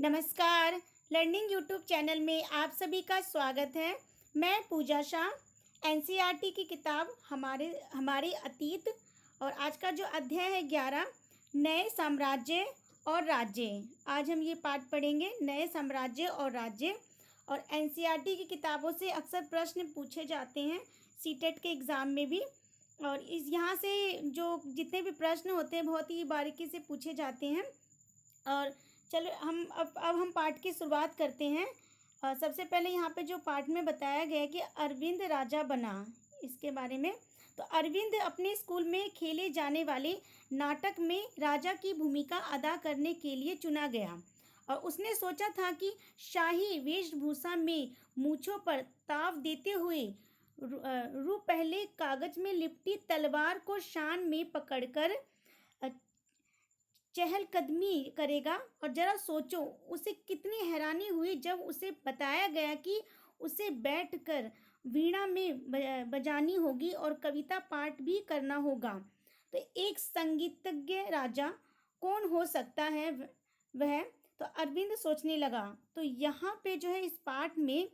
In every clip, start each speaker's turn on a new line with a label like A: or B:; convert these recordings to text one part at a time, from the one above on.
A: नमस्कार। Learning YouTube channel में आप सभी का स्वागत है। मैं पूजा शाह। एनसीईआरटी की किताब हमारे अतीत और आज का जो अध्याय है 11 नए साम्राज्य और राज्य। आज हम ये पाठ पढ़ेंगे नए साम्राज्य और राज्य। और एनसीईआरटी की किताबों से अक्सर प्रश्न पूछे जाते हैं सीटेट के एग्ज़ाम में भी। और इस यहाँ से जो जितने भी प्रश्न होते हैं बहुत ही बारीकी से पूछे जाते हैं। और चलो हम अब हम पाठ की शुरुआत करते हैं। सबसे पहले यहाँ पे जो पाठ में बताया गया है कि अरविंद राजा बना, इसके बारे में। तो अरविंद अपने स्कूल में खेले जाने वाले नाटक में राजा की भूमिका अदा करने के लिए चुना गया और उसने सोचा था कि शाही वेशभूषा में मूंछों पर ताव देते हुए पहले कागज में लिपटी तलवार को शान में पकड़कर चहलकदमी करेगा। और जरा सोचो उसे कितनी हैरानी हुई जब उसे बताया गया कि उसे बैठकर वीणा में बजानी होगी और कविता पाठ भी करना होगा। तो एक संगीतज्ञ राजा कौन हो सकता है वह? तो अरविंद सोचने लगा। तो यहाँ पे जो है इस पाठ में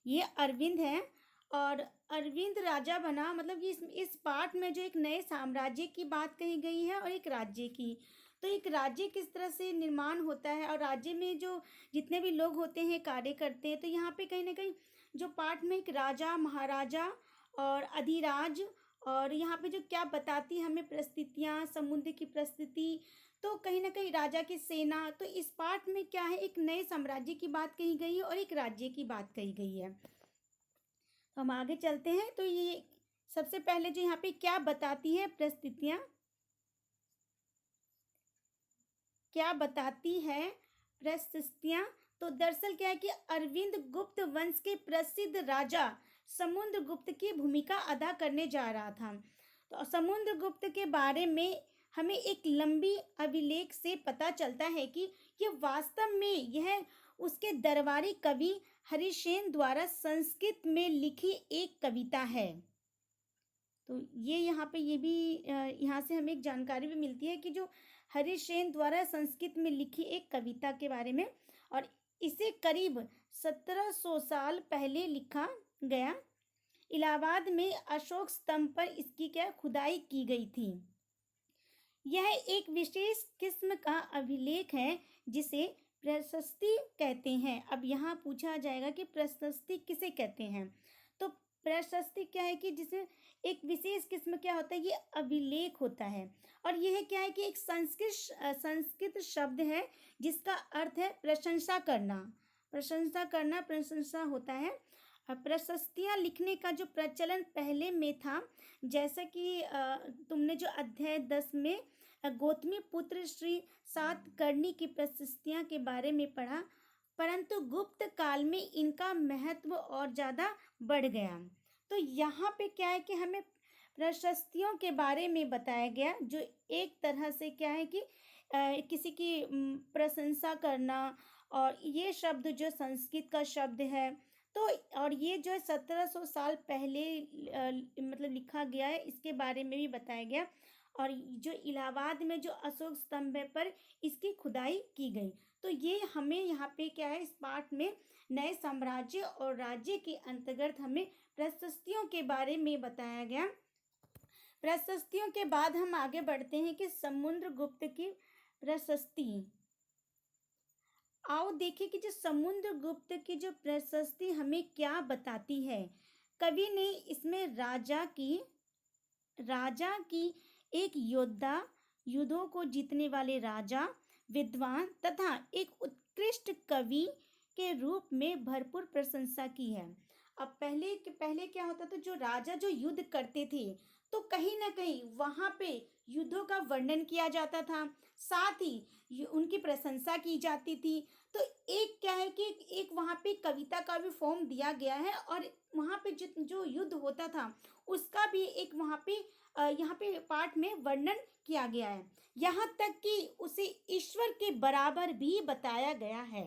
A: ये अरविंद है और अरविंद राजा बना, मतलब कि इस पाठ में जो एक नए साम्राज्य की बात कही गई है और एक राज्य की। तो एक राज्य किस तरह से निर्माण होता है और राज्य में जो जितने भी लोग होते हैं कार्य करते हैं। तो यहाँ पे कहीं ना कहीं जो पाठ में एक राजा, महाराजा और अधिराज, और यहाँ पे जो क्या बताती है हमें परिस्थितियाँ, समुद्र की परिस्थिति, तो कहीं ना कहीं राजा की सेना। तो इस पाठ में क्या है, एक नए साम्राज्य की बात कही गई है और एक राज्य की बात कही गई है। तो हम आगे चलते हैं। तो ये सबसे पहले जो यहाँ पे क्या बताती है परिस्थितियाँ, क्या बताती है परिस्थितियाँ। तो दरअसल क्या है कि अरविंद गुप्त वंश के प्रसिद्ध राजा समुद्रगुप्त की भूमिका अदा करने जा रहा था। तो समुद्रगुप्त के बारे में हमें एक लंबी अभिलेख से पता चलता है कि यह वास्तव में यह उसके दरबारी कवि हरिसेन द्वारा संस्कृत में लिखी एक कविता है। तो ये यहाँ पे ये भी यहाँ से हमें एक जानकारी भी मिलती है कि जो हरिसेन द्वारा संस्कृत में लिखी एक कविता के बारे में, और इसे करीब 1700 साल पहले लिखा गया। इलाहाबाद में अशोक स्तंभ पर इसकी क्या खुदाई की गई थी। यह एक विशेष किस्म का अभिलेख है जिसे प्रशस्ति कहते हैं। अब यहाँ पूछा जाएगा कि प्रशस्ति किसे कहते हैं। तो प्रशस्ति क्या है कि जिसमें एक विशेष किस्म क्या होता है, ये अभिलेख होता है। और यह क्या है कि एक संस्कृत शब्द है जिसका अर्थ है प्रशंसा करना। प्रशंसा करना, प्रशंसा होता है। प्रशस्तियाँ लिखने का जो प्रचलन पहले में था, जैसा कि तुमने जो अध्याय 10 में गौतमी पुत्र श्री सातकर्णी की प्रशस्तियाँ के बारे में पढ़ा, परंतु गुप्त काल में इनका महत्व और ज़्यादा बढ़ गया। तो यहाँ पे क्या है कि हमें प्रशस्तियों के बारे में बताया गया, जो एक तरह से क्या है कि किसी की प्रशंसा करना। और ये शब्द जो संस्कृत का शब्द है, तो और ये जो है 1700 साल पहले मतलब लिखा गया है, इसके बारे में भी बताया गया। और जो इलाहाबाद में जो अशोक स्तंभ है पर इसकी खुदाई की गई। तो ये हमें यहाँ पे क्या है, इस पाठ में नए साम्राज्य और राज्य के अंतर्गत हमें प्रशस्तियों के बारे में बताया गया। प्रशस्तियों के बाद हम आगे बढ़ते हैं कि समुद्रगुप्त की प्रशस्ति। आओ देखें कि जो समुद्रगुप्त की जो प्रशस्ति हमें क्या बताती है। कवि ने इसमें राजा की एक योद्धा, युद्धों को जीतने वाले राजा, विद्वान तथा एक उत्कृष्ट कवि के रूप में भरपूर प्रशंसा की है। अब पहले क्या होता था, जो राजा जो युद्ध करते थे तो कहीं ना कहीं वहाँ पे युद्धों का वर्णन किया जाता था, साथ ही उनकी प्रशंसा की जाती थी। तो एक क्या है कि एक वहाँ पे कविता का भी फॉर्म दिया गया है और वहाँ पे जो युद्ध होता था उसका भी एक वहाँ पे यहाँ पे पाठ में वर्णन किया गया है। यहाँ तक कि उसे ईश्वर के बराबर भी बताया गया है।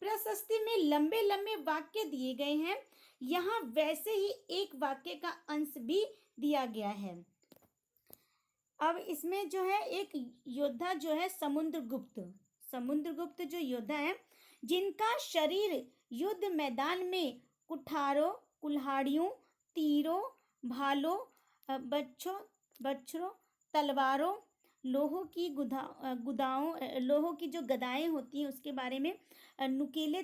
A: प्रशस्ति में लंबे लंबे वाक्य दिए गए हैं, यहाँ वैसे ही एक वाक्य का अंश भी दिया गया है। अब इसमें जो है एक योद्धा जो है समुद्रगुप्त, समुद्रगुप्त जो योद्धा है, जिनका शरीर युद्ध मैदान में कुठारों, कुल्हाड़ियों, तीरों, भालों, बच्छरों, तलवारों, लोहों की जो गदाएं होती हैं उसके बारे में, नुकीले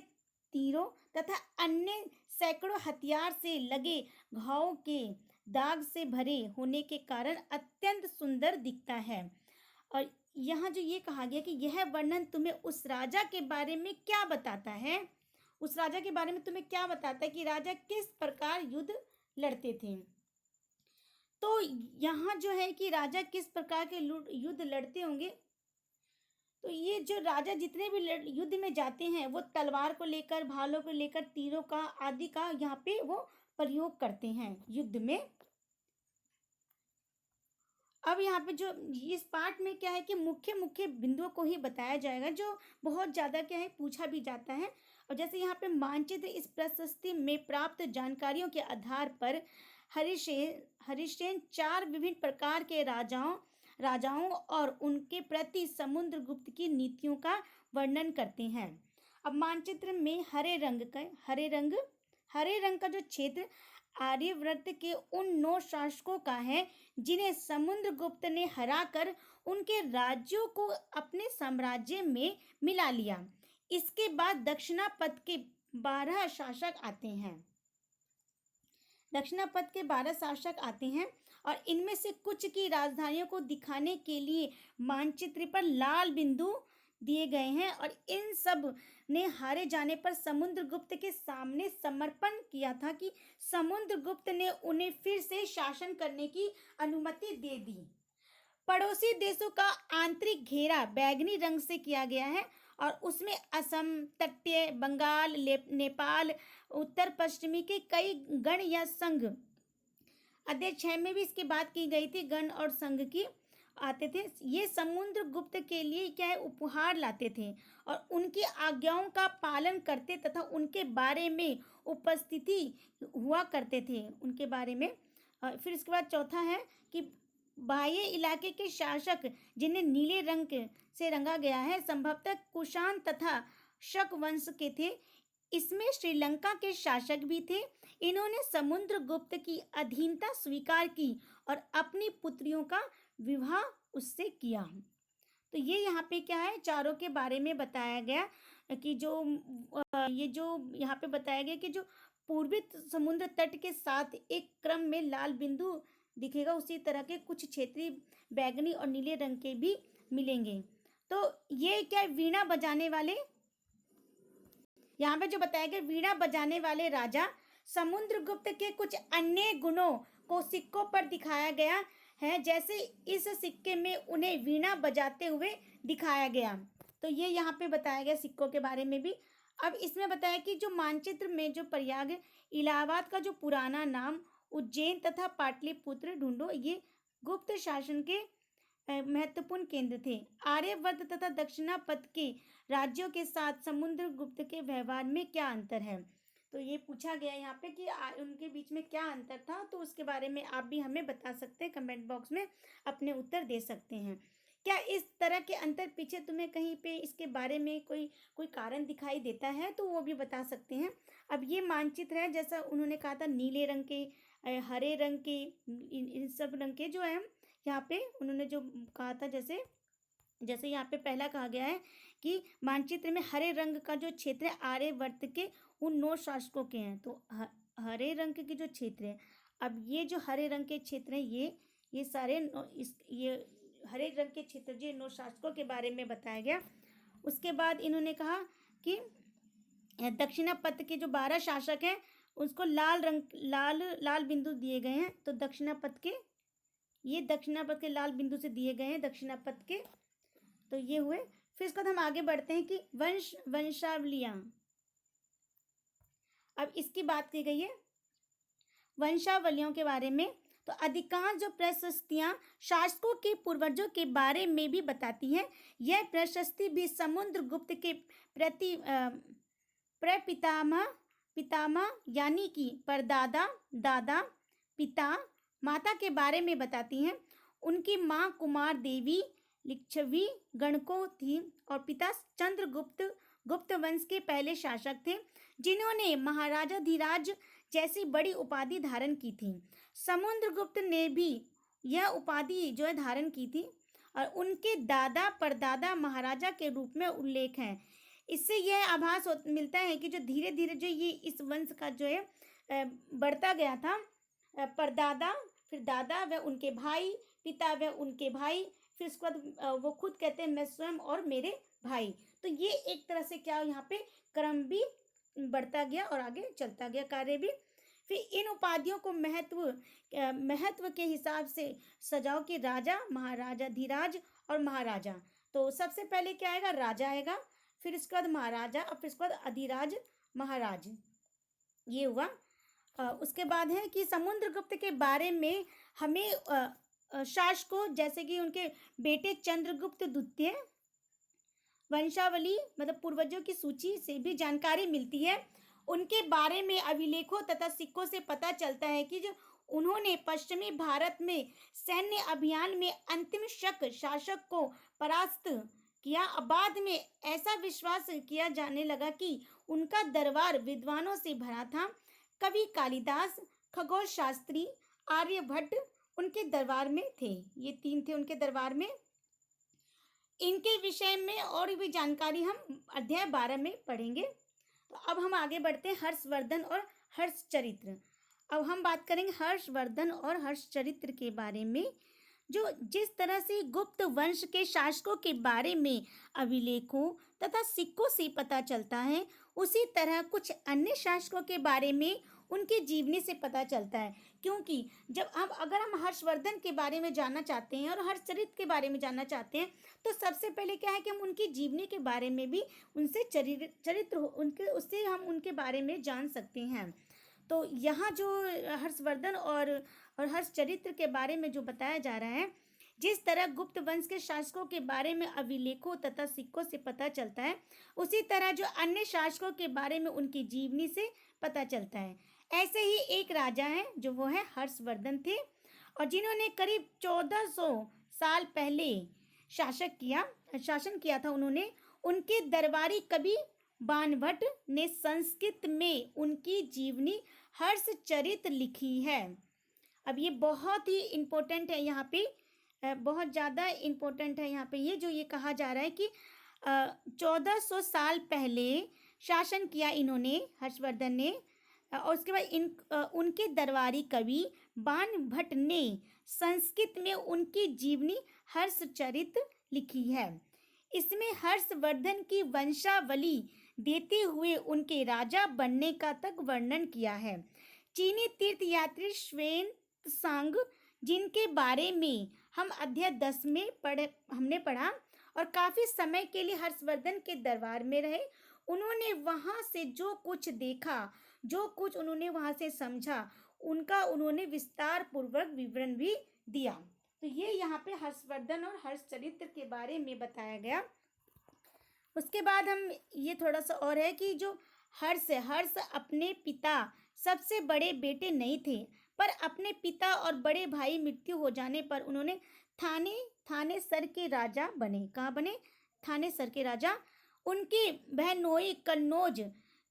A: तीरों तथा अन्य सैकड़ों हथियार से लगे घावों के दाग से भरे होने के कारण अत्यंत सुंदर दिखता है। और यहाँ जो ये कहा गया कि यह वर्णन तुम्हें उस राजा के बारे में क्या बताता है, उस राजा के बारे में तुम्हें क्या बताता है कि राजा किस प्रकार युद्ध लड़ते थे। तो यहाँ जो है कि राजा किस प्रकार के युद्ध लड़ते होंगे, तो ये जो राजा जितने भी युद्ध में जाते हैं वो तलवार को लेकर, भालों को लेकर, तीरों का आदि का यहाँ पे वो प्रयोग करते हैं युद्ध में। अब यहाँ पे जो इस पाठ में क्या है कि मुख्य मुख्य बिंदुओं को ही बताया जाएगा, जो बहुत ज़्यादा क्या है पूछा भी जाता है। और जैसे यहाँ पे मानचित्र इस प्रशस्ति में प्राप्त जानकारियों के आधार पर हरिश्चंद्र 4 विभिन्न प्रकार के राजाओं और उनके प्रति समुद्रगुप्त की नीतियों का वर्णन करते हैं। अब मानचित्र में हरे रंग का जो क्षेत्र आर्यव्रत के उन 9 शासकों का है जिन्हें समुद्रगुप्त ने हराकर उनके राज्यों को अपने साम्राज्य में मिला लिया। इसके बाद दक्षिणापथ के 12 शासक आते हैं और इनमें से कुछ की राजधानियों को दिखाने के लिए मानचित्र पर लाल बिंदु दिए गए हैं और इन सब ने हारे जाने पर समुद्रगुप्त के सामने समर्पण किया था कि समुद्रगुप्त ने उन्हें फिर से शासन करने की अनुमति दे दी। पड़ोसी देशों का आंतरिक घेरा बैंगनी रंग से किया गया है और उसमें असम, तटीय बंगाल, नेपाल, उत्तर पश्चिमी के कई गण या संघ, अध्याय 6 में भी इसकी बात की गई थी, गण और संघ की आते थे। ये समुद्रगुप्त के लिए क्या है उपहार लाते थे और उनकी आज्ञाओं का पालन करते तथा उनके बारे में उपस्थिति हुआ करते थे उनके बारे में। फिर इसके बाद चौथा है कि बाह्य इलाके के शासक जिन्हें नीले रंग से रंगा गया है संभवतः कुषाण तथा शक वंश के थे। इसमें श्रीलंका के शासक भी थे। इन्होंने समुद्रगुप्त की अधीनता स्वीकार की और अपनी पुत्रियों का विवाह उससे किया। तो ये यहाँ पे क्या है चारों के बारे में बताया गया कि ये जो यहाँ पे बताया गया कि जो पूर्वी समुद्र तट के साथ एक क्रम में लाल बिंदु दिखेगा, उसी तरह के कुछ क्षेत्रीय बैंगनी और नीले रंग के भी मिलेंगे। तो ये क्या वीणा बजाने वाले, यहाँ पे जो बताया गया वीणा बजाने वाले राजा समुद्रगुप्त के कुछ अन्य गुणों को सिक्कों पर दिखाया गया है, जैसे इस सिक्के में उन्हें वीणा बजाते हुए दिखाया गया। तो ये यहाँ पे बताया गया सिक्कों के बारे में भी। अब इसमें बताया कि जो मानचित्र में जो प्रयाग, इलाहाबाद का जो पुराना नाम, उज्जैन तथा पाटलिपुत्र ढूंढो, ये गुप्त शासन के महत्वपूर्ण केंद्र थे। आर्यवर्त तथा दक्षिणापथ के राज्यों के साथ समुद्रगुप्त के व्यवहार में क्या अंतर है, तो ये पूछा गया यहाँ पे कि उनके बीच में क्या अंतर था। तो उसके बारे में आप भी हमें बता सकते हैं, कमेंट बॉक्स में अपने उत्तर दे सकते हैं। क्या इस तरह के अंतर पीछे तुम्हें कहीं पे इसके बारे में कोई कारण दिखाई देता है तो वो भी बता सकते हैं। अब ये मानचित्र है, जैसा उन्होंने कहा था नीले रंग के, हरे रंग के, इन सब रंग के जो है यहाँ पे उन्होंने जो कहा था, जैसे यहाँ पे पहला कहा गया है कि मानचित्र में हरे रंग का जो क्षेत्र है आर्यवर्त के उन 9 शासकों के हैं। तो हरे रंग के जो क्षेत्र है, अब ये जो हरे रंग के क्षेत्र हैं ये सारे ये हरे रंग के क्षेत्र जो 9 शासकों के बारे में बताया गया। उसके बाद इन्होंने कहा कि दक्षिणापथ के जो 12 शासक हैं उसको लाल बिंदु दिए गए हैं। तो दक्षिणापथ के लाल बिंदु से दिए गए हैं दक्षिणापथ के। तो ये हुए। फिर इसके बाद हम आगे बढ़ते हैं कि वंशावलियां। अब इसकी बात की गई है वंशावलियों के बारे में। तो अधिकांश जो प्रशस्तियां शासकों के पूर्वजों के बारे में भी बताती हैं। यह प्रशस्ति भी समुद्रगुप्त के प्रति पितामह यानी कि परदादा, दादा, पिता, माता के बारे में बताती हैं। उनकी माँ कुमार देवी, लिच्छवी गणकों थी और पिता चंद्रगुप्त गुप्त वंश के पहले शासक थे, जिन्होंने महाराजा धीराज जैसी बड़ी उपाधि धारण की थी। समुद्रगुप्त ने भी यह उपाधि जो है धारण की थी और उनके दादा परदादा महाराजा के रूप में उल्लेख है। इससे यह आभास मिलता है कि जो धीरे धीरे जो ये इस वंश का जो है बढ़ता गया था। परदादा, फिर दादा व उनके भाई, पिता व उनके भाई, फिर उसके बाद वो खुद कहते हैं मैं स्वयं और मेरे भाई। तो ये एक तरह से क्या यहाँ पे क्रम भी बढ़ता गया और आगे चलता गया कार्य भी। फिर इन उपाधियों को महत्व के हिसाब से सजाओ कि राजा, महाराजा धीराज और महाराजा। तो सबसे पहले क्या आएगा? राजा आएगा, फिर इसके बाद महाराजा और फिर इसके बाद अधिराज महाराज। ये हुआ। उसके बाद है कि समुद्रगुप्त के बारे में हमें शासकों जैसे कि उनके बेटे चंद्रगुप्त द्वितीय वंशावली मतलब पूर्वजों की सूची से भी जानकारी मिलती है। उनके बारे में अभिलेखों तथा सिक्कों से पता चलता है कि जो उन्होंने पश्चिमी भारत में सैन्य अभियान में अंतिम शासक को परास्त किया। बाद में ऐसा विश्वास किया जाने लगा कि उनका दरबार विद्वानों से भरा था। कवि कालिदास, खगोल शास्त्री, आर्यभट्ट उनके दरबार में थे। ये 3 थे उनके दरबार में। इनके विषय में और भी जानकारी हम अध्याय 12 में पढ़ेंगे। तो अब हम आगे बढ़ते हैं हर्षवर्धन और हर्षचरित्र। अब हम बात करेंगे हर्षवर्धन और हर्षचरित्र के बारे में। जो जिस तरह से गुप्त वंश के शासकों के बारे में अभिलेखों तथा सिक्कों से पता चलता है, उसी तरह कुछ अन्य शासकों के बारे में उनकी जीवनी से पता चलता है। क्योंकि जब अगर हम हर्षवर्धन के बारे में जानना चाहते हैं और हर्षचरित्र के बारे में जानना चाहते हैं, तो सबसे पहले क्या है कि हम उनकी जीवनी के बारे में भी उनसे चरित्र उनके उससे हम उनके बारे में जान सकते हैं। तो यहाँ जो हर्षवर्धन और हर्षचरित्र के बारे में जो बताया जा रहा है, जिस तरह गुप्त वंश के शासकों के बारे में अभिलेखों तथा सिक्कों से पता चलता है, उसी तरह जो अन्य शासकों के बारे में उनकी जीवनी से पता चलता है। ऐसे ही एक राजा हैं जो वो है हर्षवर्धन थे और जिन्होंने करीब 1400 साल पहले शासन किया था उन्होंने। उनके दरबारी कवि बाणभट्ट ने संस्कृत में उनकी जीवनी हर्षचरित्र लिखी है। अब ये बहुत ही इम्पोर्टेंट है यहाँ पे, बहुत ज़्यादा इम्पोर्टेंट है यहाँ पे। ये जो ये कहा जा रहा है कि 1400 साल पहले शासन किया इन्होंने, हर्षवर्धन ने, और उसके बाद उनके दरबारी कवि बाणभट्ट ने संस्कृत में उनकी जीवनी हर्षचरित्र लिखी है। इसमें हर्षवर्धन की वंशावली देते हुए उनके राजा बनने का तक वर्णन किया है। चीनी तीर्थयात्री श्वेन-त्सांग, जिनके बारे में हम अध्याय 10 में हमने पढ़ा और काफी समय के लिए हर्षवर्धन के दरबार में रहे, उन्होंने वहां से जो कुछ देखा, जो कुछ उन्होंने वहां से समझा, उनका उन्होंने विस्तार पूर्वक विवरण भी दिया। तो ये यहाँ पे हर्षवर्धन और हर्षचरित्र के बारे में बताया गया। उसके बाद हम ये थोड़ा सा और है कि जो हर्ष अपने पिता सबसे बड़े बेटे नहीं थे, पर अपने पिता और बड़े भाई मृत्यु हो जाने पर उन्होंने थानेसर के राजा बने। कहाँ बने? थानेसर के राजा। उनके बहनोई कन्नौज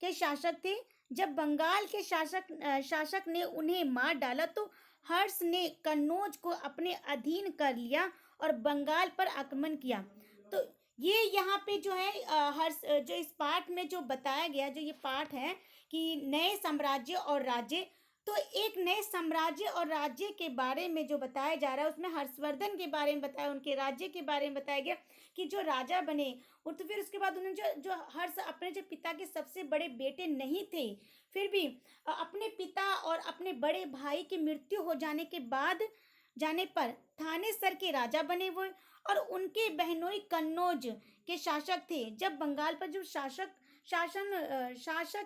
A: के शासक थे। जब बंगाल के शासक ने उन्हें मार डाला तो हर्ष ने कन्नौज को अपने अधीन कर लिया और बंगाल पर आक्रमण किया। तो ये यहाँ पे जो है हर्ष जो इस पाठ में जो बताया गया, जो ये पाठ है कि नए साम्राज्य और राज्य, तो एक नए साम्राज्य और राज्य के बारे में जो बताया जा रहा है उसमें हर्षवर्धन के बारे में बताया, उनके राज्य के बारे में बताया गया कि जो राजा बने। और तो फिर उसके बाद उन्होंने जो हर्ष अपने जो पिता के सबसे बड़े बेटे नहीं थे, फिर भी अपने पिता और अपने बड़े भाई की मृत्यु हो जाने पर थानेसर के राजा बने हुए और उनके बहनोई कन्नौज के शासक थे। जब बंगाल पर जो शासक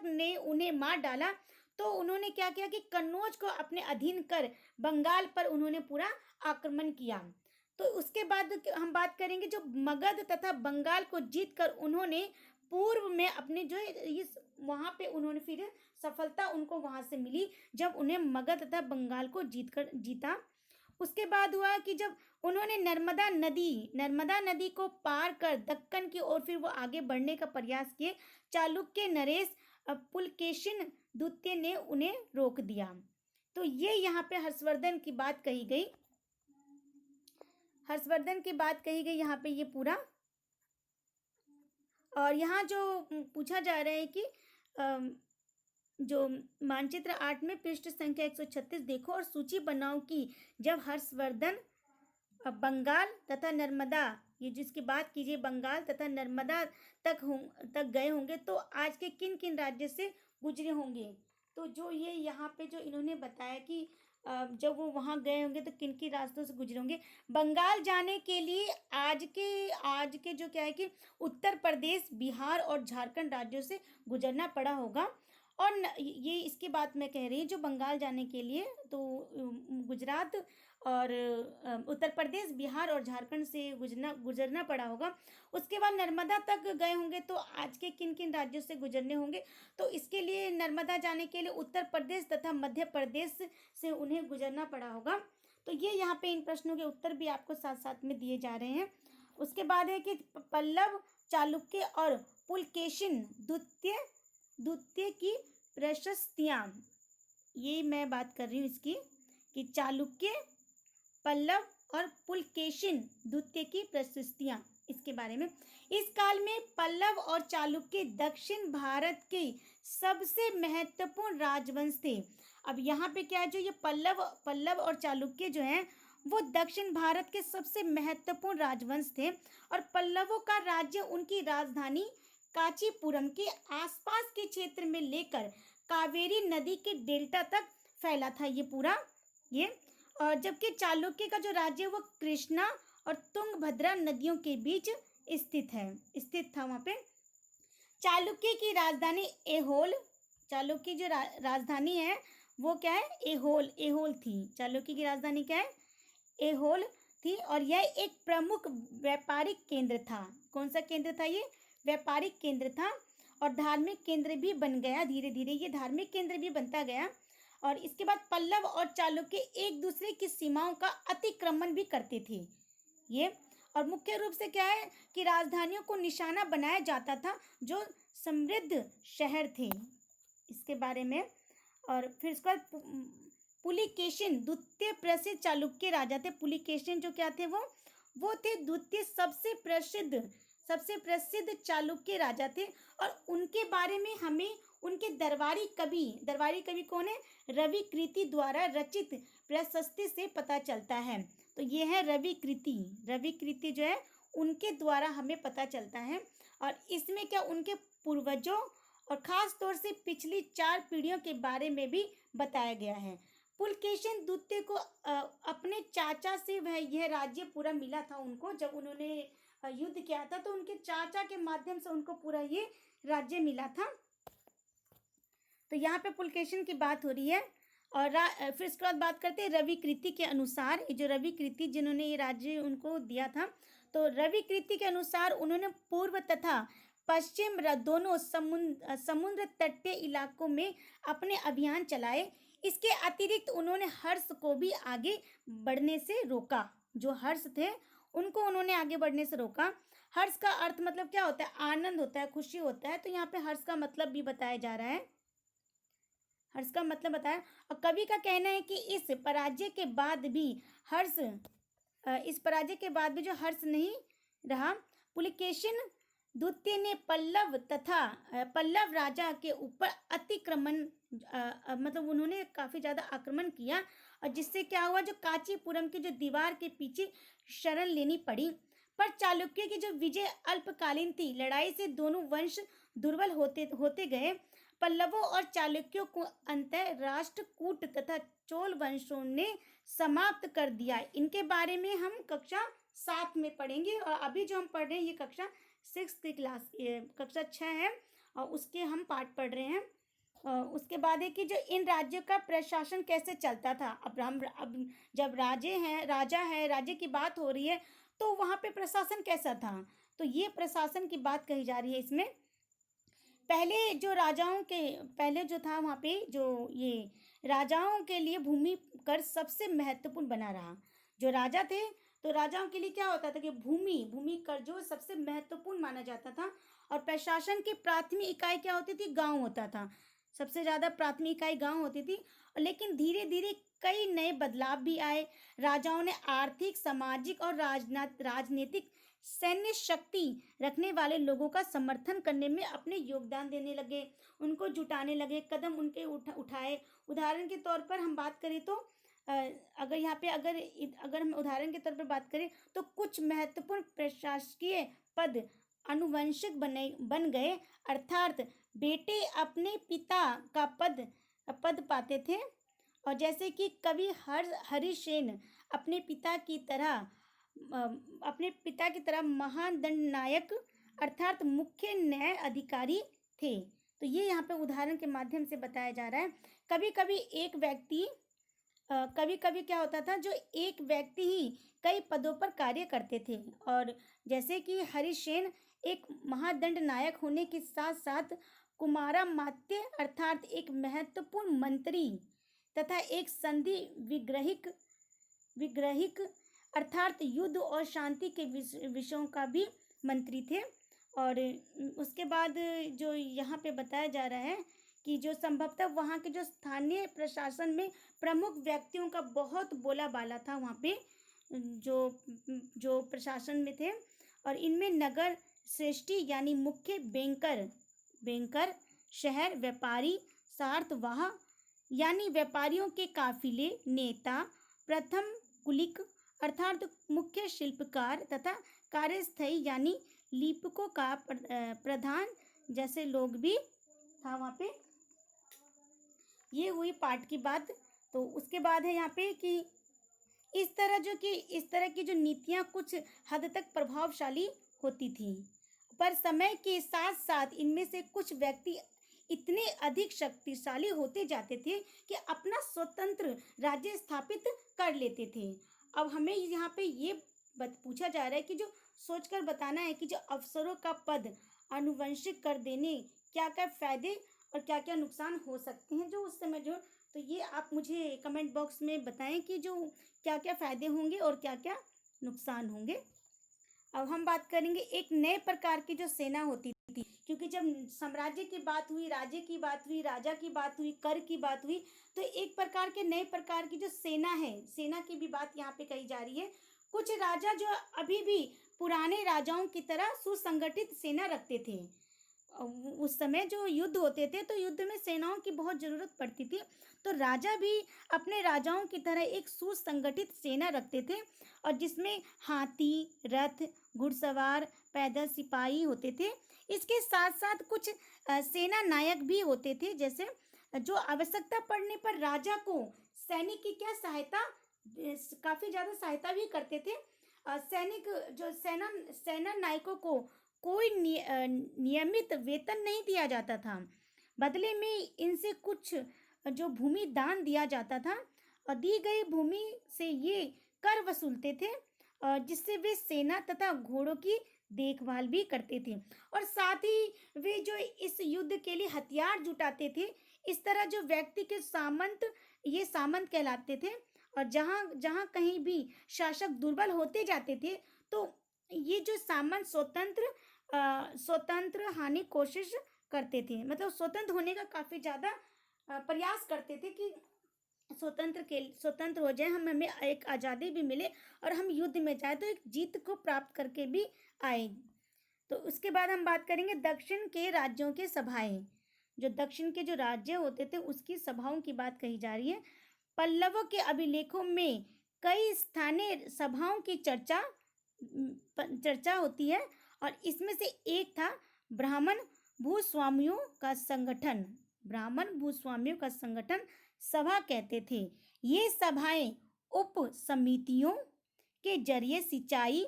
A: ने उन्हें मार डाला तो उन्होंने क्या किया कि कन्नौज को अपने अधीन कर बंगाल पर उन्होंने पूरा आक्रमण किया। तो उसके बाद हम बात करेंगे जो मगध तथा बंगाल को जीतकर उन्होंने पूर्व में अपने जो इस वहाँ पे उन्होंने फिर सफलता उनको वहाँ से मिली जब उन्हें मगध तथा बंगाल को जीता। उसके बाद हुआ कि जब उन्होंने नर्मदा नदी को पार कर दक्कन की ओर फिर वो आगे बढ़ने का प्रयास किए, चालुक्य नरेश पुलकेशिन द्वितीय ने उन्हें रोक दिया। तो ये यहाँ पे हर्षवर्धन की बात कही गई, यहाँ पे ये पूरा। और यहाँ जो पूछा जा रहा है कि जो मानचित्र 8 में पृष्ठ संख्या 136 देखो और सूची बनाओ कि जब हर्षवर्धन बंगाल तथा नर्मदा, ये जिसकी बात कीजिए, बंगाल तथा नर्मदा तक गए होंगे तो आज के किन किन राज्य से गुजरे होंगे। तो जो ये यहाँ पे जो इन्होंने बताया कि जब वो वहाँ गए होंगे तो किन किन रास्तों से गुजरे होंगे। बंगाल जाने के लिए आज के जो क्या है कि उत्तर प्रदेश, बिहार और झारखंड राज्यों से गुजरना पड़ा होगा। और ये इसकी बात मैं कह रही हूँ, जो बंगाल जाने के लिए तो गुजरात और उत्तर प्रदेश, बिहार और झारखंड से गुजरना पड़ा होगा। उसके बाद नर्मदा तक गए होंगे तो आज के किन किन राज्यों से गुजरने होंगे। तो इसके लिए नर्मदा जाने के लिए उत्तर प्रदेश तथा मध्य प्रदेश से उन्हें गुजरना पड़ा होगा। तो ये यहाँ पे इन प्रश्नों के उत्तर भी आपको साथ साथ में दिए जा रहे हैं। उसके बाद है कि पल्लव, चालुक्य और पुलकेशिन द्वितीय की प्रशस्तियाँ, ये मैं बात कर रही हूँ इसकी, कि चालुक्य, पल्लव और पुलकेशिन द्वितीय की प्रशस्तियाँ, इसके बारे में। इस काल में पल्लव और चालुक्य दक्षिण भारत के सबसे महत्वपूर्ण राजवंश थे। अब यहाँ पे क्या है, जो ये पल्लव और चालुक्य जो हैं वो दक्षिण भारत के सबसे महत्वपूर्ण राजवंश थे। और पल्लवों का राज्य उनकी राजधानी कांचीपुरम के आसपास के क्षेत्र में लेकर कावेरी नदी के डेल्टा तक फैला था ये पूरा ये। और जबकि चालुक्य का जो राज्य है वो कृष्णा और तुंगभद्रा नदियों के बीच स्थित था वहाँ पे। चालुक्य की राजधानी एहोल, चालुक्य जो राजधानी है वो क्या है, एहोल थी। चालुक्य की राजधानी क्या है, एहोल थी। और यह एक प्रमुख व्यापारिक केंद्र था। कौन सा केंद्र था ये, व्यापारिक केंद्र था। और धार्मिक केंद्र भी बन गया, धीरे धीरे ये धार्मिक केंद्र भी बनता गया। और इसके बाद पल्लव और चालुक्य एक दूसरे की सीमाओं का अतिक्रमण भी करते थे ये। और मुख्य रूप से क्या है कि राजधानियों को निशाना बनाया जाता था जो समृद्ध शहर थे, इसके बारे में। और फिर इसके बाद पुलिकेशिन द्वितीय प्रसिद्ध चालुक्य राजा थे। पुलिकेशिन जो क्या थे, वो थे द्वितीय सबसे प्रसिद्ध चालुक्य राजा थे। और उनके बारे में हमें उनके दरबारी कवि कौन है, रवि कृति द्वारा रचित प्रशस्ति से पता चलता है। तो ये है रवि कृति जो है उनके द्वारा हमें पता चलता है। और इसमें क्या उनके पूर्वजों और खास तौर से पिछली 4 पीढ़ियों के बारे में भी बताया गया है। पुलकेशिन द्वितीय को अपने चाचा से यह राज्य पूरा मिला था उनको, जब उन्होंने युद्ध किया था तो उनके चाचा के माध्यम से उनको पूरा ये राज्य मिला था। तो यहाँ पे पुलकेशिन की बात हो रही है। और फिर इसके बाद बात करते हैं रवि कृति के अनुसार। ये जो रवि कृति जिन्होंने ये राज्य उनको दिया था, तो रवि कृति के अनुसार उन्होंने पूर्व तथा पश्चिम दोनों समुद्र तटीय इलाकों में अपने अभियान चलाए। इसके अतिरिक्त उन्होंने हर्ष को भी आगे बढ़ने से रोका। जो हर्ष थे उनको उन्होंने आगे बढ़ने से रोका। हर्ष का अर्थ मतलब क्या होता है, आनंद होता है, खुशी होता है। तो यहाँ पे हर्ष का मतलब भी बताया जा रहा है, हर्ष का मतलब बताया। और कवि का कहना है कि इस पराजय के बाद भी जो हर्ष नहीं रहा। पुलकेशिन द्वितीय ने पल्लव राजा के ऊपर अतिक्रमण मतलब उन्होंने काफी ज्यादा आक्रमण किया। और जिससे क्या हुआ, जो कांचीपुरम की जो दीवार के पीछे शरण लेनी पड़ी। पर चालुक्य की जो विजय अल्पकालीन थी। लड़ाई से दोनों वंश दुर्बल होते गए। पल्लवों और चालुक्यों को अंतः राष्ट्रकूट तथा चोल वंशों ने समाप्त कर दिया। इनके बारे में हम कक्षा 7 में पढ़ेंगे। और अभी जो हम पढ़ रहे हैं ये कक्षा 6 की क्लास, कक्षा 6 है और उसके हम पाठ पढ़ रहे हैं। उसके बाद है कि जो इन राज्यों का प्रशासन कैसे चलता था। अब जब राज्य की बात हो रही है तो वहाँ पे प्रशासन कैसा था। तो ये प्रशासन की बात कही जा रही है इसमें। पहले जो राजाओं के पहले जो था वहाँ पे जो ये राजाओं के लिए भूमि कर सबसे महत्वपूर्ण बना रहा। जो राजा थे तो राजाओं के लिए क्या होता था कि भूमि भूमि कर जो सबसे महत्वपूर्ण माना जाता था। और प्रशासन की प्राथमिक इकाई क्या होती थी? गांव होता था। सबसे ज्यादा प्राथमिक इकाई गांव होती थी। लेकिन धीरे धीरे कई नए बदलाव भी आए। राजाओं ने आर्थिक, सामाजिक और राजनीतिक सैन्य शक्ति रखने वाले लोगों का समर्थन करने में अपने योगदान देने लगे, उनको जुटाने लगे, कदम उनके उठाए। उदाहरण के तौर पर हम बात करें तो अगर यहाँ पे अगर हम उदाहरण के तौर पर बात करें तो कुछ महत्वपूर्ण प्रशासकीय पद अनुवंशिक बन गए, अर्थात बेटे अपने पिता का पद पाते थे। और जैसे कि कवि हरिसेन अपने पिता की तरह महान दंडनायक अर्थात मुख्य न्याय अधिकारी थे। तो ये यहाँ पे उदाहरण के माध्यम से बताया जा रहा है। कभी कभी क्या होता था, जो एक व्यक्ति ही कई पदों पर कार्य करते थे। और जैसे कि हरिसेन एक महादंड नायक होने के साथ साथ कुमारा मात्य अर्थात एक महत्वपूर्ण मंत्री तथा एक संधि विग्रहिक अर्थात युद्ध और शांति के विषयों का भी मंत्री थे। और उसके बाद जो यहाँ पे बताया जा रहा है कि जो संभवतः वहाँ के जो स्थानीय प्रशासन में प्रमुख व्यक्तियों का बहुत बोला बाला था वहाँ पे जो प्रशासन में थे। और इनमें नगर श्रेष्ठी यानी मुख्य बैंकर, शहर व्यापारी, सार्थवाह यानी व्यापारियों के काफिले, नेता, प्रथम कुलिक अर्थात मुख्य शिल्पकार तथा कार्यस्थली यानी लिपिकों का प्रधान जैसे लोग भी था वहाँ पे। ये हुई पाठ की बात। तो उसके बाद है यहाँ पे कि इस तरह की जो नीतियाँ कुछ हद तक प्रभावशाली होती थी, पर समय के साथ साथ इनमें से कुछ व्यक्ति इतने अधिक शक्तिशाली होते जाते थे कि अपना स्वतंत्र राज्य स्थापित कर लेते थे। अब हमें यहाँ पे ये पूछा जा रहा है कि जो सोचकर बताना है कि जो अफसरों का पद अनुवंशिक कर देने क्या क्या फायदे और क्या क्या नुकसान हो सकते हैं जो उस समय तो ये आप मुझे कमेंट बॉक्स में बताएं कि जो क्या क्या फायदे होंगे और क्या क्या नुकसान होंगे। अब हम बात करेंगे एक नए प्रकार की जो सेना होती थी, क्योंकि जब साम्राज्य की बात हुई, राज्य की बात हुई, राजा की बात हुई, कर की बात हुई, तो एक प्रकार के नए प्रकार की जो सेना है, सेना की भी बात यहाँ पे कही जा रही है। कुछ राजा जो अभी भी पुराने राजाओं की तरह सुसंगठित सेना रखते थे। उस समय जो युद्ध होते थे तो युद्ध में सेनाओं की बहुत जरूरत पड़ती थी, तो राजा भी अपने राजाओं की तरह एक सुसंगठित सेना रखते थे और जिसमें हाथी, रथ, घुड़सवार, पैदल सिपाही होते थे। इसके साथ साथ कुछ सेना नायक भी होते थे, जैसे जो आवश्यकता पड़ने पर राजा को सैनिक की क्या सहायता, काफी ज्यादा सहायता भी करते थे। सैनिक जो सेना नायकों को कोई नियमित वेतन नहीं दिया जाता था, बदले में इनसे कुछ जो भूमि दान दिया जाता था और दी गई भूमि से ये कर वसूलते थे जिससे वे सेना तथा घोड़ों की देखभाल भी करते थे और साथ ही वे जो इस युद्ध के लिए हथियार जुटाते थे। इस तरह जो व्यक्ति के ये सामंत कहलाते थे और जहाँ कहीं भी शासक दुर्बल होते जाते थे तो ये जो सामंत स्वतंत्र हानि कोशिश करते थे, मतलब स्वतंत्र होने का काफी ज्यादा प्रयास करते थे कि स्वतंत्र हो जाए, हमें एक आज़ादी भी मिले और हम युद्ध में जाए तो एक जीत को प्राप्त करके भी आए। तो उसके बाद हम बात करेंगे दक्षिण के राज्यों के सभाएं। जो दक्षिण के जो राज्य होते थे उसकी सभाओं की बात कही जा रही है। पल्लवों के अभिलेखों में कई स्थानीय सभाओं की चर्चा होती है और इसमें से एक था ब्राह्मण भूस्वामियों का संगठन सभा कहते थे। ये सभाएं उप समितियों के जरिए सिंचाई,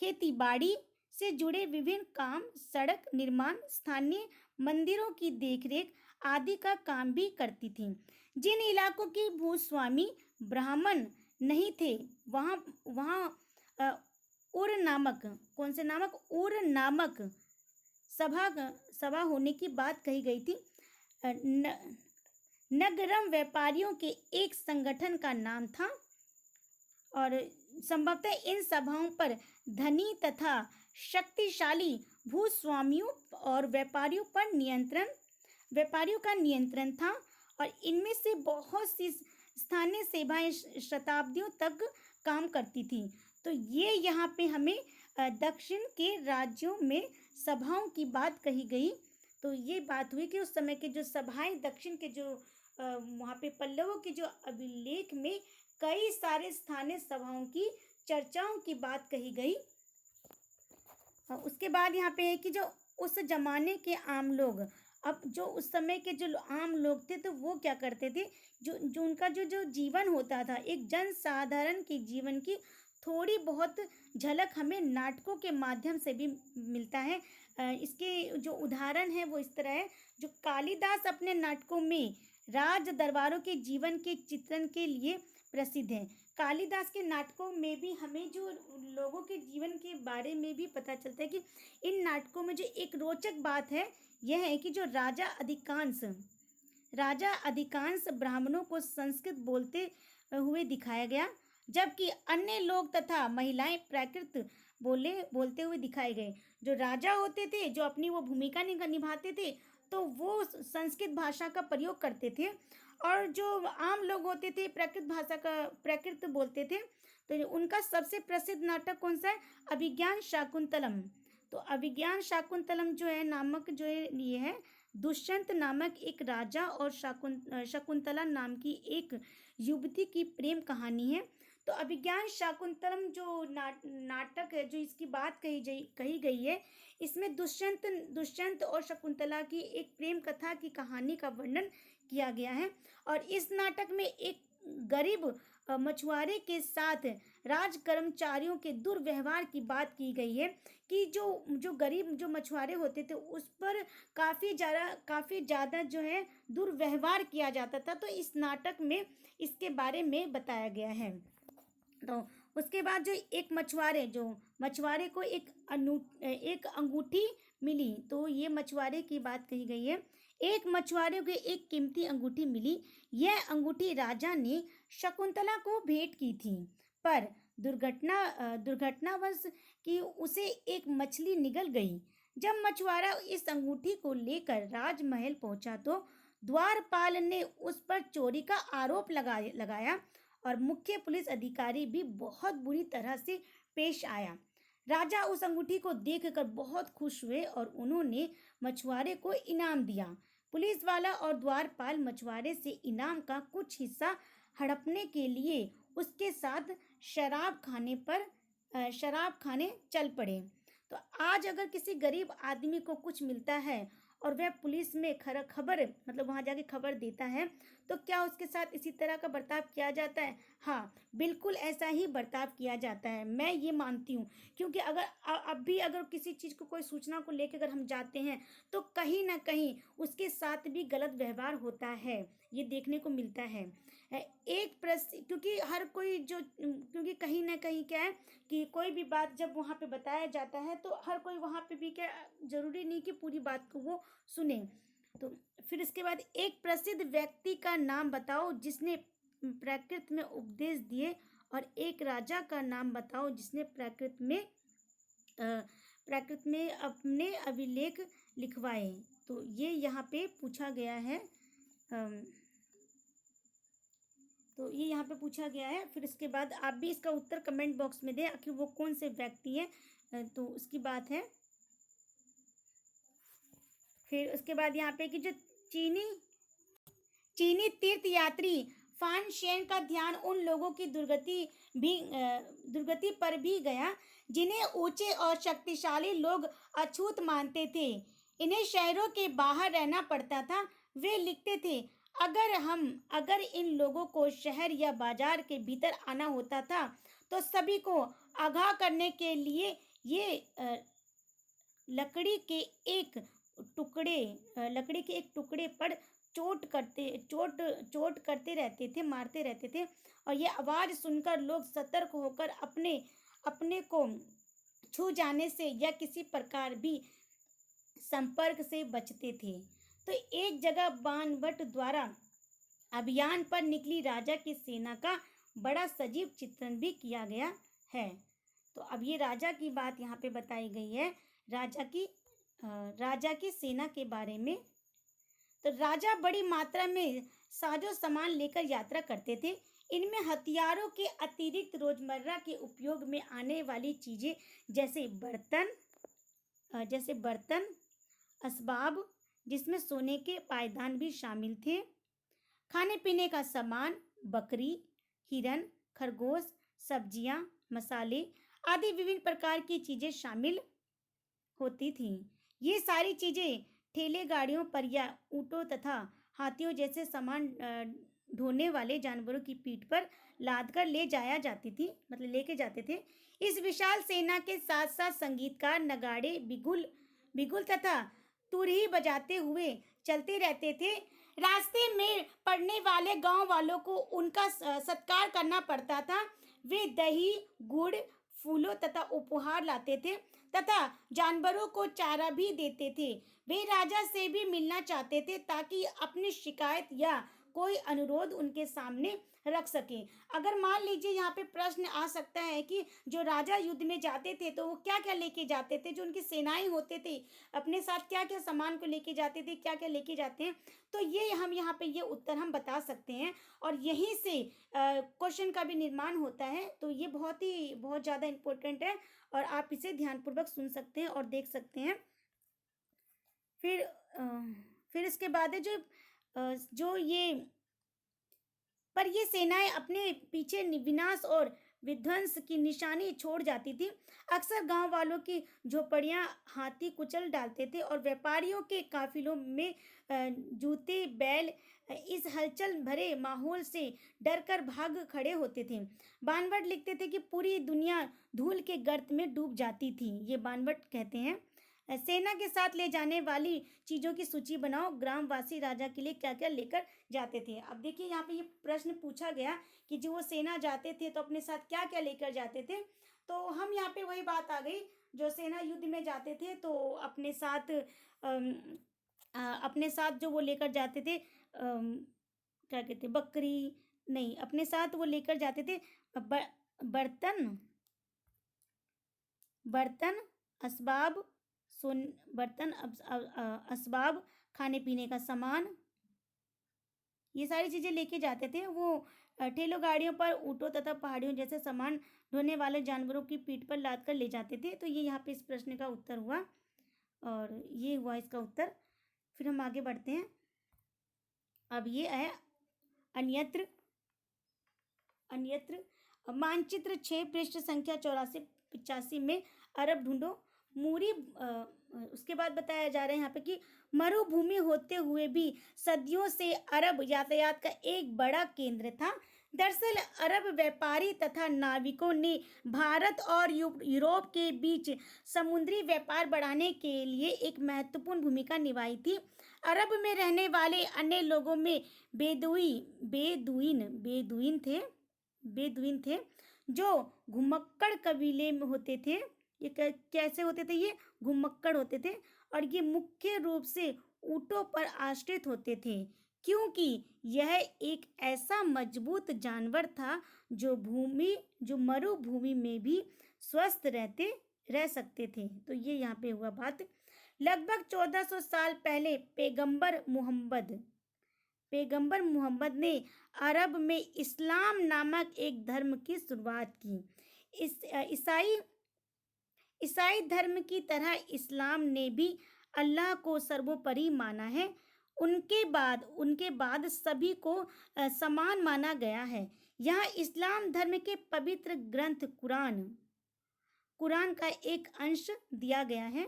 A: खेतीबाड़ी से जुड़े विभिन्न काम, सड़क निर्माण, स्थानीय मंदिरों की देखरेख आदि का काम भी करती थी। जिन इलाकों की भूस्वामी ब्राह्मण नहीं थे वहाँ उर नामक सभा सभा होने की बात कही गई थी। नगरम व्यापारियों के एक संगठन का नाम था और संभवतः इन सभाओं पर धनी तथा शक्तिशाली भूस्वामियों और व्यापारियों का नियंत्रण था और इनमें से बहुत सी स्थानीय सेवाएं शताब्दियों तक काम करती थी। तो ये यहाँ पे हमें दक्षिण के राज्यों में सभाओं की बात कही गई। तो ये बात हुई कि उस समय के जो सभाएं दक्षिण के जो वहाँ पे पल्लवों के जो अभिलेख में कई सारे स्थानीय सभाओं की चर्चाओं की बात कही गई। उसके बाद यहाँ पे है कि जो उस जमाने के आम लोग, अब जो उस समय के जो आम लोग थे तो वो क्या करते थे, जो उनका जो जीवन होता था, एक जनसाधारण के जीवन की थोड़ी बहुत झलक हमें नाटकों के माध्यम से भी मिलता है। इसके जो उदाहरण है वो इस तरह है। जो कालिदास अपने नाटकों में राज दरबारों के जीवन के चित्रण के लिए प्रसिद्ध है। कालिदास के नाटकों में भी हमें जो लोगों के जीवन के बारे में भी पता चलता है कि इन नाटकों में जो एक रोचक बात है यह है कि जो राजा अधिकांश ब्राह्मणों को संस्कृत बोलते हुए दिखाया गया, जबकि अन्य लोग तथा महिलाएं प्राकृत बोलते हुए दिखाए गए। जो राजा होते थे, जो अपनी वो भूमिका निभाते थे, तो वो संस्कृत भाषा का प्रयोग करते थे और जो आम लोग होते थे प्राकृत बोलते थे। तो उनका सबसे प्रसिद्ध नाटक कौन सा है? अभिज्ञान शाकुंतलम। तो अभिज्ञान शाकुंतलम जो है नामक जो है ये है दुष्यंत नामक एक राजा और शकुंतला नाम की एक युवती की प्रेम कहानी है। तो अभिज्ञान शाकुंतलम जो नाटक है, जो इसकी बात कही गई है, इसमें दुष्यंत और शकुंतला की एक प्रेम कथा की कहानी का वर्णन किया गया है। और इस नाटक में एक गरीब मछुआरे के साथ राज कर्मचारियों के दुर्व्यवहार की बात की गई है कि जो गरीब जो मछुआरे होते थे उस पर काफ़ी ज़्यादा जो है दुर्व्यवहार किया जाता था। तो इस नाटक में इसके बारे में बताया गया है। तो उसके बाद जो एक मछुआरे को एक अंगूठी मिली। तो ये मछुआरे की बात कही गई है। एक मछुआरे को एक कीमती अंगूठी मिली। यह अंगूठी राजा ने शकुंतला को भेंट की थी, पर दुर्घटनावश कि उसे एक मछली निगल गई। जब मछुआरा इस अंगूठी को लेकर राजमहल पहुंचा तो द्वारपाल ने उस पर चोरी का आरोप लगाया और मुख्य पुलिस अधिकारी भी बहुत बुरी तरह से पेश आया। राजा उस अंगूठी को देखकर बहुत खुश हुए और उन्होंने मछुआरे को इनाम दिया। पुलिस वाला और द्वारपाल मछुआरे से इनाम का कुछ हिस्सा हड़पने के लिए उसके साथ शराब खाने चल पड़े। तो आज अगर किसी गरीब आदमी को कुछ मिलता है और वह पुलिस में खबर मतलब वहाँ जाके खबर देता है, तो क्या उसके साथ इसी तरह का बर्ताव किया जाता है? हाँ, बिल्कुल ऐसा ही बर्ताव किया जाता है, मैं ये मानती हूँ। क्योंकि अगर किसी चीज़ को कोई सूचना को लेकर अगर हम जाते हैं तो कहीं ना कहीं उसके साथ भी गलत व्यवहार होता है, ये देखने को मिलता है। क्योंकि कहीं ना कहीं क्या है कि कोई भी बात जब वहाँ पे बताया जाता है तो हर कोई वहाँ पे भी क्या जरूरी नहीं कि पूरी बात को वो सुने। तो फिर इसके बाद एक प्रसिद्ध व्यक्ति का नाम बताओ जिसने प्राकृत में उपदेश दिए, और एक राजा का नाम बताओ जिसने प्राकृत में अपने अभिलेख लिखवाए। तो ये यहाँ पे पूछा गया है। फिर इसके बाद आप भी इसका उत्तर कमेंट बॉक्स में दें आखिर वो कौन से व्यक्ति हैं। तो उसकी बात है। फिर उसके बाद यहाँ पे कि जो चीनी तीर्थ यात्री फान शेन का ध्यान उन लोगों की दुर्गति पर भी गया जिन्हें ऊंचे और शक्तिशाली लोग अछूत मानते थे। इन्हें शहरों के बाहर रहना पड़ता था। वे लिखते थे, अगर इन लोगों को शहर या बाजार के भीतर आना होता था तो सभी को आगाह करने के लिए ये लकड़ी के एक टुकड़े पर चोट करते रहते थे, मारते रहते थे। और ये आवाज सुनकर लोग सतर्क होकर अपने को छू जाने से या किसी प्रकार भी संपर्क से बचते थे। तो एक जगह बाणभट्ट द्वारा अभियान पर निकली राजा की सेना का बड़ा सजीव चित्रण भी किया गया है। तो अब ये राजा की बात यहाँ पे बताई गई है, राजा की सेना के बारे में। तो राजा बड़ी मात्रा में साजो सामान लेकर यात्रा करते थे। इनमें हथियारों के अतिरिक्त रोजमर्रा के उपयोग में आने वाली चीजें जैसे बर्तन, असबाब, जिसमें सोने के पायदान भी शामिल थे, खाने पीने का सामान, बकरी, हिरन, खरगोश, सब्जियां, मसाले आदि विभिन्न प्रकार की चीजें शामिल होती थीं। ये सारी चीजें ठेले गाड़ियों पर या ऊँटों तथा हाथियों जैसे सामान ढोने वाले जानवरों की पीठ पर लादकर लेके जाते थे। इस विशाल सेना के साथ साथ संगीतकार नगाड़े, बिगुल तथा तुरही बजाते हुए चलते रहते थे। रास्ते में पड़ने वाले गांव वालों को उनका सत्कार करना पड़ता था। वे दही, गुड़, फूलों तथा उपहार लाते थे तथा जानवरों को चारा भी देते थे। वे राजा से भी मिलना चाहते थे ताकि अपनी शिकायत या कोई अनुरोध उनके सामने रख सके। अगर मान लीजिए यहाँ पे प्रश्न आ सकता है कि जो राजा युद्ध में जाते थे तो वो क्या क्या लेके जाते थे, जो उनकी सेनाएं होते थे अपने साथ क्या क्या सामान को लेके जाते थे, क्या क्या लेके जाते हैं, तो ये हम यहाँ पे ये उत्तर हम बता सकते हैं और यहीं से क्वेश्चन का भी निर्माण होता है। तो ये बहुत ज़्यादा इम्पोर्टेंट है और आप इसे ध्यानपूर्वक सुन सकते हैं और देख सकते हैं। फिर इसके बाद है ये सेनाएं अपने पीछे विनाश और विध्वंस की निशानी छोड़ जाती थी। अक्सर गांव वालों की झोपड़ियां हाथी कुचल डालते थे और व्यापारियों के काफिलों में जूते बैल इस हलचल भरे माहौल से डरकर भाग खड़े होते थे। बाणभट्ट लिखते थे कि पूरी दुनिया धूल के गर्त में डूब जाती थी। ये बाणभट्ट कहते हैं। सेना के साथ ले जाने वाली चीजों की सूची बनाओ। ग्रामवासी राजा के लिए क्या क्या लेकर जाते थे। अब देखिए यहाँ पे ये प्रश्न पूछा गया कि जो वो सेना जाते थे तो अपने साथ क्या क्या लेकर जाते थे। तो हम यहाँ पे वही बात आ गई, जो सेना युद्ध में जाते थे तो अपने साथ जो वो लेकर जाते थे क्या कहते, बकरी नहीं, अपने साथ वो लेकर जाते थे बर्तन, असबाब, असबाब, खाने पीने का सामान, ये सारी चीजें लेके जाते थे। वो ठेलों गाड़ियों पर ऊँटों तथा पहाड़ियों जैसे सामान ढोने वाले जानवरों की पीठ पर लाद कर ले जाते थे। तो ये यहाँ पे इस प्रश्न का उत्तर हुआ और ये हुआ इसका उत्तर। फिर हम आगे बढ़ते हैं। अब ये है अन्यत्र मानचित्र 6 पृष्ठ संख्या 84-85 में अरब ढूंढो। उसके बाद बताया जा रहा है यहाँ पे कि मरुभूमि होते हुए भी सदियों से अरब यातायात का एक बड़ा केंद्र था। दरअसल अरब व्यापारी तथा नाविकों ने भारत और यूरोप के बीच समुद्री व्यापार बढ़ाने के लिए एक महत्वपूर्ण भूमिका निभाई थी। अरब में रहने वाले अन्य लोगों में बेदुइन थे जो घुमक्कड़ कबीले में होते थे। ये कैसे होते थे? ये घुमक्कड़ होते थे और ये मुख्य रूप से ऊँटों पर आश्रित होते थे क्योंकि यह एक ऐसा मजबूत जानवर था जो मरुभूमि में भी स्वस्थ रह सकते थे। तो ये यहाँ पे हुआ बात। लगभग 1400 साल पहले पैगंबर मोहम्मद ने अरब में इस्लाम नामक एक धर्म की शुरुआत की। ईसाई धर्म की तरह इस्लाम ने भी अल्लाह को सर्वोपरि माना है। उनके बाद सभी को समान माना गया है। यहाँ इस्लाम धर्म के पवित्र ग्रंथ कुरान का एक अंश दिया गया है।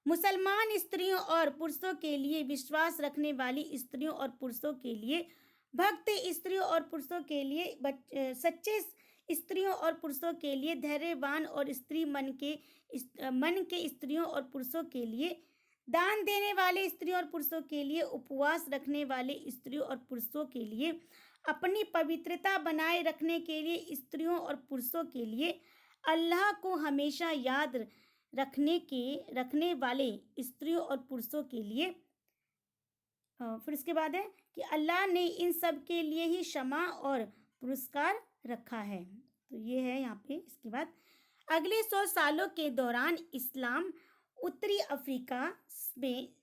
A: मुसलमान स्त्रियों और पुरुषों के लिए, विश्वास रखने वाली स्त्रियों और पुरुषों के लिए, भक्त स्त्रियों और पुरुषों के लिए, सच्चे स्त्रियों और पुरुषों के लिए, धैर्यवान और स्त्री मन के स्त्रियों और पुरुषों के लिए, दान देने वाले स्त्रियों और पुरुषों के लिए, उपवास रखने वाले स्त्रियों और पुरुषों के लिए, अपनी पवित्रता बनाए रखने के लिए स्त्रियों और पुरुषों के लिए, अल्लाह को हमेशा याद रखने वाले स्त्रियों और पुरुषों के लिए। फिर उसके बाद है कि अल्लाह ने इन सब के लिए ही क्षमा और पुरस्कार रखा है। तो ये है यहाँ पे। इसके बाद अगले 100 सालों के दौरान इस्लाम उत्तरी अफ्रीका,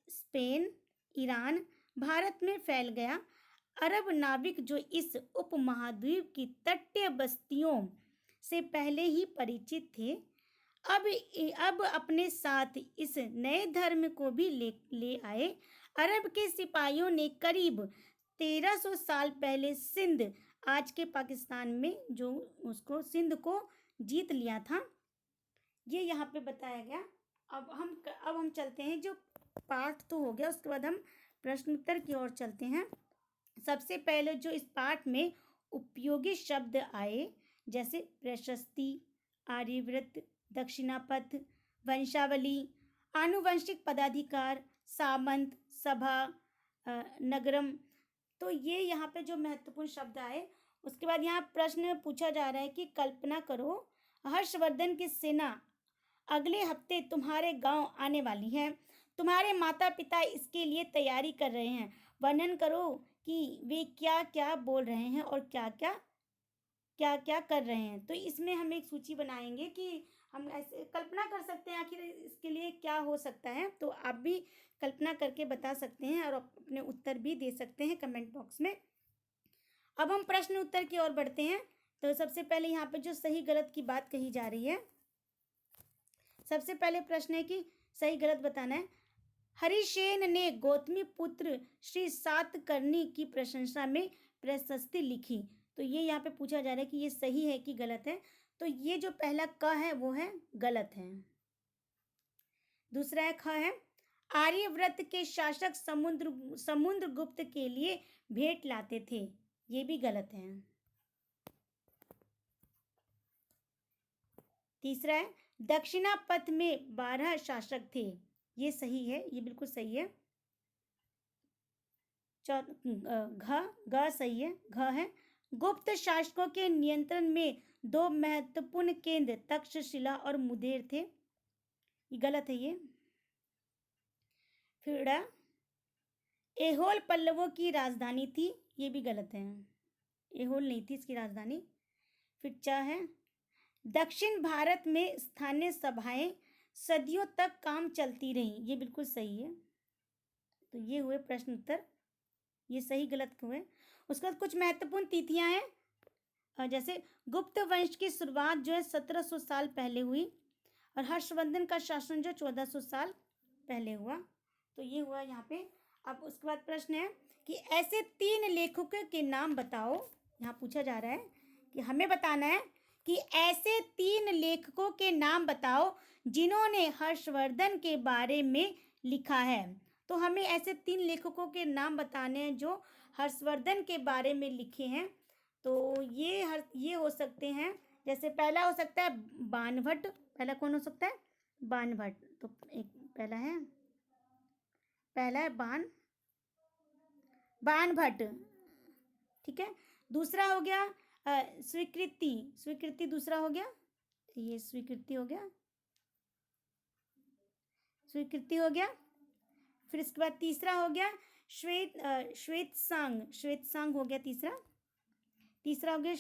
A: स्पेन, ईरान, भारत में फैल गया। अरब नाविक जो इस उपमहाद्वीप की तटीय बस्तियों से पहले ही परिचित थे, अब अपने साथ इस नए धर्म को भी ले आए। अरब के सिपाहियों ने करीब 1300 साल पहले सिंध, आज के पाकिस्तान में, जो उसको सिंध को जीत लिया था। ये यहाँ पे बताया गया। अब हम चलते हैं, जो पाठ तो हो गया, उसके बाद हम प्रश्न उत्तर की ओर चलते हैं। सबसे पहले जो इस पाठ में उपयोगी शब्द आए, जैसे प्रशस्ति, आर्यव्रत, दक्षिणापथ, वंशावली, आनुवंशिक पदाधिकार, सामंत, सभा, नगरम, तो ये यहाँ पे जो महत्वपूर्ण शब्द आए। उसके बाद यहाँ प्रश्न पूछा जा रहा है कि कल्पना करो हर्षवर्धन की सेना अगले हफ्ते तुम्हारे गांव आने वाली है। तुम्हारे माता पिता इसके लिए तैयारी कर रहे हैं। वर्णन करो कि वे क्या क्या बोल रहे हैं और क्या क्या कर रहे हैं। तो इसमें हम एक सूची बनाएंगे कि हम ऐसे कल्पना कर सकते हैं आखिर इसके लिए क्या हो सकता है। तो आप भी कल्पना करके बता सकते हैं और अपने उत्तर भी दे सकते हैं कमेंट बॉक्स में। अब हम प्रश्न उत्तर की ओर बढ़ते हैं। तो सबसे पहले यहाँ पे जो सही गलत की बात कही जा रही है, सबसे पहले प्रश्न है कि सही गलत बताना है। हरिसेन ने गौतमी पुत्र श्री सातकर्णी की प्रशंसा में प्रशस्ति लिखी। तो ये यहाँ पे पूछा जा रहा है कि ये सही है कि गलत है। तो ये जो पहला क है वो है गलत है। दूसरा है ख है, आर्यव्रत के शासक समुद्रगुप्त के लिए भेंट लाते थे। ये भी गलत है। तीसरा है, दक्षिणापथ में 12 शासक थे। ये सही है, ये बिल्कुल सही है। घ सही है, घ है, गुप्त शासकों के नियंत्रण में 2 महत्वपूर्ण केंद्र तक्षशिला और मुदेर थे। ये गलत है ये। फिर एहोल पल्लवों की राजधानी थी। ये भी गलत है, एहोल नहीं थी इसकी राजधानी। फिर च है, दक्षिण भारत में स्थानीय सभाएं सदियों तक काम चलती रहीं। ये बिल्कुल सही है। तो ये हुए प्रश्न उत्तर, ये सही गलत हुए। उसके बाद कुछ महत्वपूर्ण तिथियां हैं, जैसे गुप्त वंश की शुरुआत जो है 1700 साल पहले हुई और हर्षवर्धन का शासन जो 1400 साल पहले हुआ। तो ये हुआ यहाँ पे। अब उसके बाद प्रश्न है कि ऐसे 3 लेखकों के नाम बताओ। यहाँ पूछा जा रहा है कि हमें बताना है कि ऐसे 3 लेखकों के नाम बताओ जिन्होंने हर्षवर्धन के बारे में लिखा है। तो हमें ऐसे 3 लेखकों के नाम बताने हैं जो हर्षवर्धन के बारे में लिखे हैं। तो ये हो सकते हैं, जैसे पहला हो सकता है बाणभट्ट। पहला कौन हो सकता है? बाणभट्ट। तो एक पहला है बाणभट्ट, ठीक है। दूसरा हो गया स्वीकृति दूसरा हो गया, ये स्वीकृति हो गया। फिर इसके बाद तीसरा हो गया श्वेतसांग हो गया। तीसरा हो गया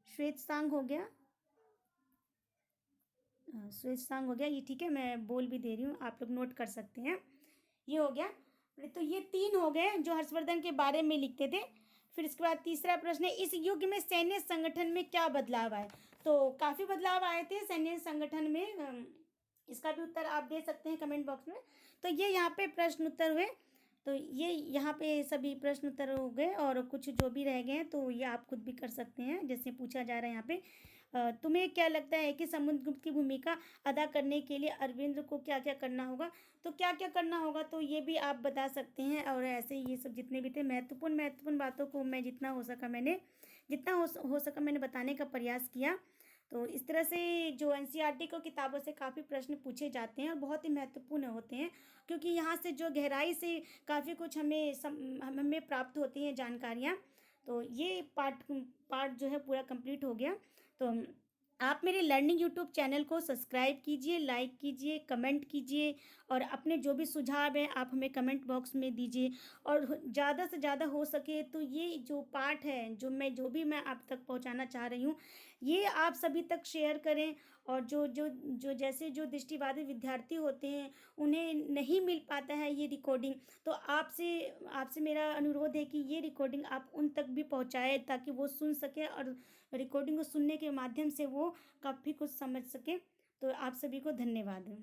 A: श्वेतसांग हो गया। ये ठीक है, मैं बोल भी दे रही हूँ, आप लोग नोट कर सकते हैं। ये हो गया। तो ये 3 हो गए जो हर्षवर्धन के बारे में लिखते थे। फिर इसके बाद तीसरा प्रश्न है, इस युग में सैन्य संगठन में क्या बदलाव आए। तो काफ़ी बदलाव आए थे सैन्य संगठन में। इसका भी उत्तर आप दे सकते हैं कमेंट बॉक्स में। तो ये यहाँ पे प्रश्न उत्तर हुए। तो ये यहाँ पे सभी प्रश्न उत्तर हो गए और कुछ जो भी रह गए हैं तो ये आप खुद भी कर सकते हैं। जैसे पूछा जा रहा है यहाँ पे, तुम्हें क्या लगता है कि समुद्रगुप्त की भूमिका अदा करने के लिए अरविंद को क्या क्या करना होगा। तो क्या क्या करना होगा तो ये भी आप बता सकते हैं। और ऐसे ये सब जितने भी थे महत्वपूर्ण बातों को मैं जितना हो सका मैंने बताने का प्रयास किया। तो इस तरह से जो एनसीईआरटी को किताबों से काफ़ी प्रश्न पूछे जाते हैं और बहुत ही महत्वपूर्ण होते हैं, क्योंकि यहाँ से जो गहराई से काफ़ी कुछ हमें प्राप्त होती हैं जानकारियाँ। तो ये पार्ट जो है पूरा कंप्लीट हो गया। तो आप मेरे लर्निंग यूट्यूब चैनल को सब्सक्राइब कीजिए, लाइक कीजिए, कमेंट कीजिए और अपने जो भी सुझाव हैं आप हमें कमेंट बॉक्स में दीजिए। और ज़्यादा से ज़्यादा हो सके तो ये जो पाठ है, जो भी मैं आप तक पहुंचाना चाह रही हूँ, ये आप सभी तक शेयर करें। और जो जो जो जैसे जो दृष्टिबाधित विद्यार्थी होते हैं, उन्हें नहीं मिल पाता है ये रिकॉर्डिंग, तो आपसे आपसे मेरा अनुरोध है कि ये रिकॉर्डिंग आप उन तक भी पहुंचाएं, ताकि वो सुन सकें और रिकॉर्डिंग को सुनने के माध्यम से वो काफ़ी कुछ समझ सकें। तो आप सभी को धन्यवाद।